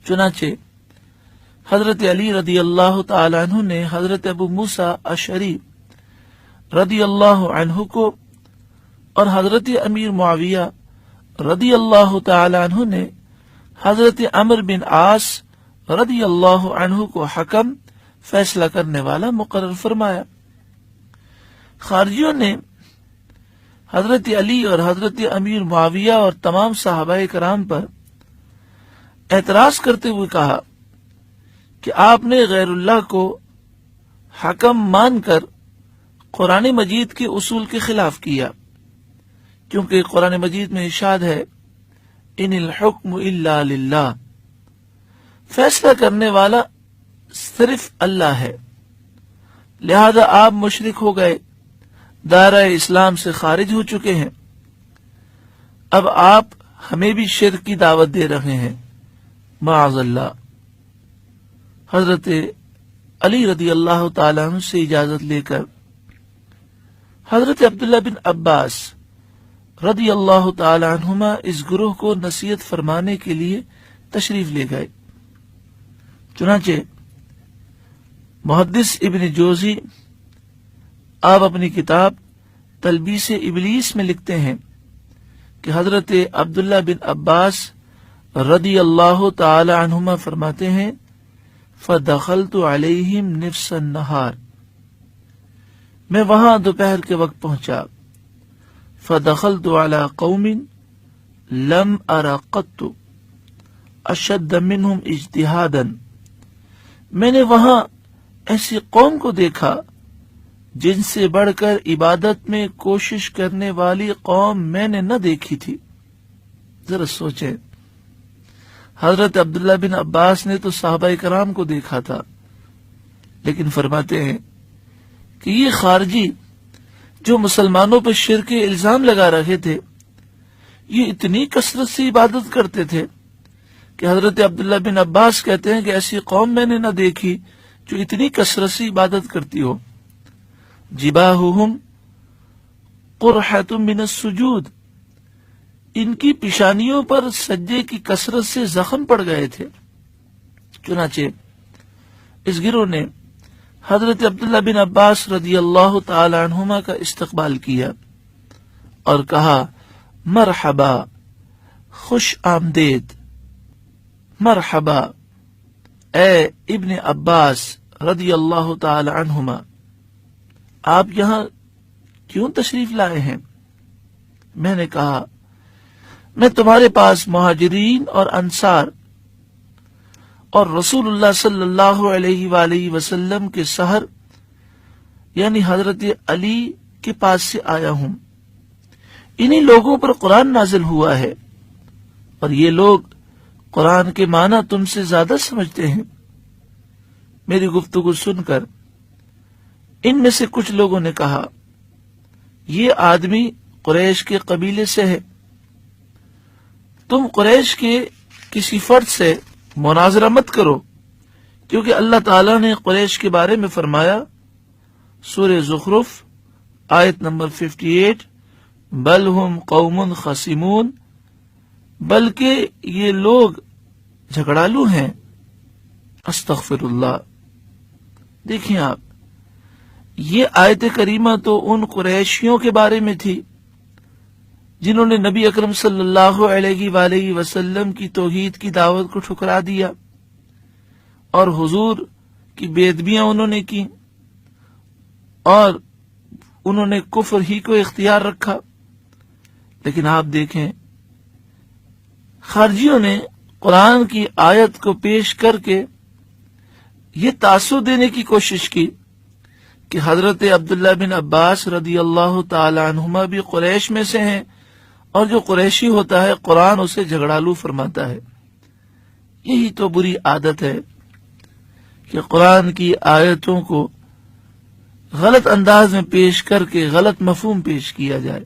چنانچہ حضرت علی رضی اللہ تعالی عنہ نے حضرت ابو موسیٰ اشعری رضی اللہ عنہ کو اور حضرت امیر معاویہ رضی اللہ تعالی عنہ نے حضرت عمرو بن عاص رضی اللہ عنہ کو حکم فیصلہ کرنے والا مقرر فرمایا۔ خارجیوں نے حضرت علی اور حضرت امیر معاویہ اور تمام صحابہ کرام پر اعتراض کرتے ہوئے کہا کہ آپ نے غیر اللہ کو حکم مان کر قرآن مجید کے اصول کے خلاف کیا، کیونکہ قرآن مجید میں ارشاد ہے ان الحکم الا للہ، فیصلہ کرنے والا صرف اللہ ہے، لہذا آپ مشرک ہو گئے، دائرہ اسلام سے خارج ہو چکے ہیں، اب آپ ہمیں بھی شرک کی دعوت دے رہے ہیں، معاذ اللہ۔ حضرت علی رضی اللہ تعالیٰ عنہ سے اجازت لے کر حضرت عبداللہ بن عباس رضی اللہ تعالی عنہما اس گروہ کو نصیحت فرمانے کے لیے تشریف لے گئے۔ چنانچہ محدث ابن جوزی آپ اپنی کتاب تلبیس ابلیس میں لکھتے ہیں کہ حضرت عبداللہ بن عباس رضی اللہ تعالی عنہما فرماتے ہیں فَدَخَلْتُ عَلَيْهِمْ نِفْسَ النَّهَارِ، میں وہاں دوپہر کے وقت پہنچا، فَدَخَلْتُ عَلَى قَوْمٍ لَمْ أَرَ قَطُّ أَشَدَّ مِنْهُمْ اجْتِهَادًا، میں نے وہاں ایسی قوم کو دیکھا جن سے بڑھ کر عبادت میں کوشش کرنے والی قوم میں نے نہ دیکھی تھی۔ ذرا سوچیں، حضرت عبداللہ بن عباس نے تو صحابہ کرام کو دیکھا تھا، لیکن فرماتے ہیں کہ یہ خارجی جو مسلمانوں پر شرک الزام لگا رہے تھے، یہ اتنی کثرت سے عبادت کرتے تھے کہ حضرت عبداللہ بن عباس کہتے ہیں کہ ایسی قوم میں نے نہ دیکھی جو اتنی کثرت سے عبادت کرتی ہو۔ جباہہم قرحۃ من السجود، ان کی پیشانیوں پر سجدے کی کثرت سے زخم پڑ گئے تھے۔ چنانچہ اس گروہ نے حضرت عبداللہ بن عباس رضی اللہ تعالی عنہما کا استقبال کیا اور کہا مرحبا، خوش آمدید، مرحبا اے ابن عباس رضی اللہ تعالی عنہما، آپ یہاں کیوں تشریف لائے ہیں؟ میں نے کہا میں تمہارے پاس مہاجرین اور انصار اور رسول اللہ صلی اللہ علیہ وآلہ وسلم کے سحر یعنی حضرت علی کے پاس سے آیا ہوں، انہی لوگوں پر قرآن نازل ہوا ہے اور یہ لوگ قرآن کے معنی تم سے زیادہ سمجھتے ہیں۔ میری گفتگو سن کر ان میں سے کچھ لوگوں نے کہا یہ آدمی قریش کے قبیلے سے ہے، تم قریش کے کسی فرد سے مناظرہ مت کرو، کیونکہ اللہ تعالیٰ نے قریش کے بارے میں فرمایا سورہ زخرف آیت نمبر 58 بل ہم قوم خصمون، بلکہ یہ لوگ جھگڑالو ہیں۔ استغفر اللہ۔ دیکھیں آپ، یہ آیت کریمہ تو ان قریشیوں کے بارے میں تھی جنہوں نے نبی اکرم صلی اللہ علیہ وآلہ وسلم کی توحید کی دعوت کو ٹھکرا دیا اور حضور کی بے ادبیاں انہوں نے کی اور انہوں نے کفر ہی کو اختیار رکھا۔ لیکن آپ دیکھیں، خارجیوں نے قرآن کی آیت کو پیش کر کے یہ تاثر دینے کی کوشش کی کہ حضرت عبداللہ بن عباس رضی اللہ تعالی عنہما بھی قریش میں سے ہیں اور جو قریشی ہوتا ہے قرآن اسے جھگڑالو فرماتا ہے۔ یہی تو بری عادت ہے کہ قرآن کی آیتوں کو غلط انداز میں پیش کر کے غلط مفہوم پیش کیا جائے۔